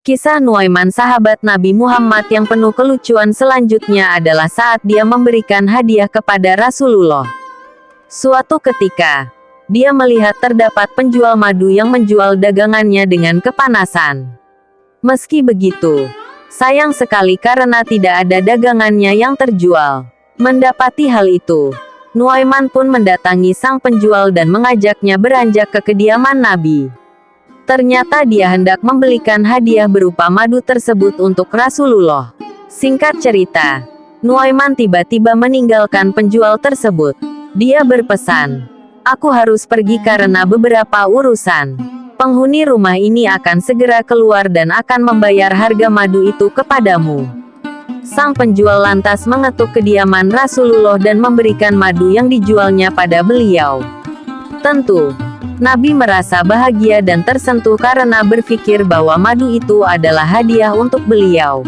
Kisah Nuaiman sahabat Nabi Muhammad yang penuh kelucuan selanjutnya adalah saat dia memberikan hadiah kepada Rasulullah. Suatu ketika, dia melihat terdapat penjual madu yang menjual dagangannya dengan kepanasan. Meski begitu, sayang sekali karena tidak ada dagangannya yang terjual. Mendapati hal itu, Nuaiman pun mendatangi sang penjual dan mengajaknya beranjak ke kediaman Nabi. Ternyata dia hendak membelikan hadiah berupa madu tersebut untuk Rasulullah. Singkat cerita, Nuaiman tiba-tiba meninggalkan penjual tersebut. Dia berpesan, "Aku harus pergi karena beberapa urusan. Penghuni rumah ini akan segera keluar dan akan membayar harga madu itu kepadamu." Sang penjual lantas mengetuk kediaman Rasulullah dan memberikan madu yang dijualnya pada beliau. Tentu, Nabi merasa bahagia dan tersentuh karena berpikir bahwa madu itu adalah hadiah untuk beliau.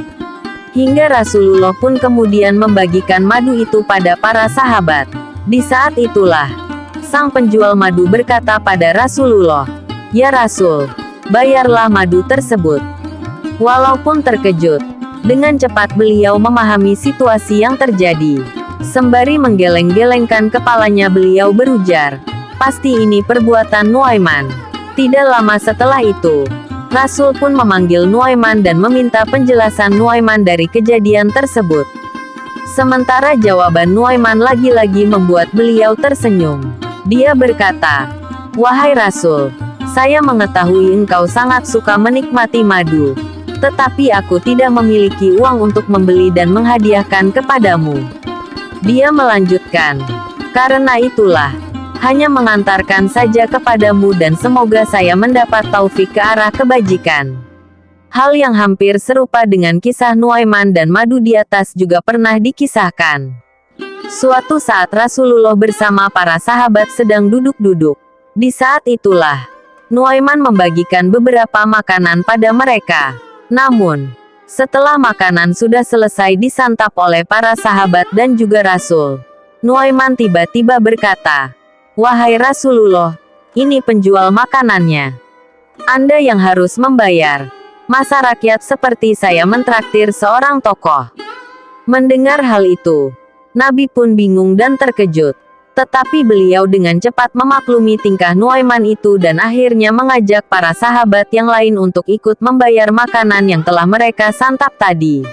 Hingga Rasulullah pun kemudian membagikan madu itu pada para sahabat. Di saat itulah, sang penjual madu berkata pada Rasulullah, "Ya Rasul, bayarlah madu tersebut." Walaupun terkejut, dengan cepat beliau memahami situasi yang terjadi. Sembari menggeleng-gelengkan kepalanya beliau berujar, "Pasti ini perbuatan Nuaiman." Tidak lama setelah itu, Rasul pun memanggil Nuaiman dan meminta penjelasan Nuaiman dari kejadian tersebut. Sementara jawaban Nuaiman lagi-lagi membuat beliau tersenyum. Dia berkata, "Wahai Rasul, saya mengetahui engkau sangat suka menikmati madu. Tetapi aku tidak memiliki uang untuk membeli dan menghadiahkan kepadamu." Dia melanjutkan, "Karena itulah, hanya mengantarkan saja kepadamu dan semoga saya mendapat taufik ke arah kebajikan." Hal yang hampir serupa dengan kisah Nuaiman dan madu di atas juga pernah dikisahkan. Suatu saat Rasulullah bersama para sahabat sedang duduk-duduk. Di saat itulah, Nuaiman membagikan beberapa makanan pada mereka. Namun, setelah makanan sudah selesai disantap oleh para sahabat dan juga Rasul, Nuaiman tiba-tiba berkata, "Wahai Rasulullah, ini penjual makanannya. Anda yang harus membayar. Masa rakyat seperti saya mentraktir seorang tokoh?" Mendengar hal itu, Nabi pun bingung dan terkejut. Tetapi beliau dengan cepat memaklumi tingkah Nuaiman itu dan akhirnya mengajak para sahabat yang lain untuk ikut membayar makanan yang telah mereka santap tadi.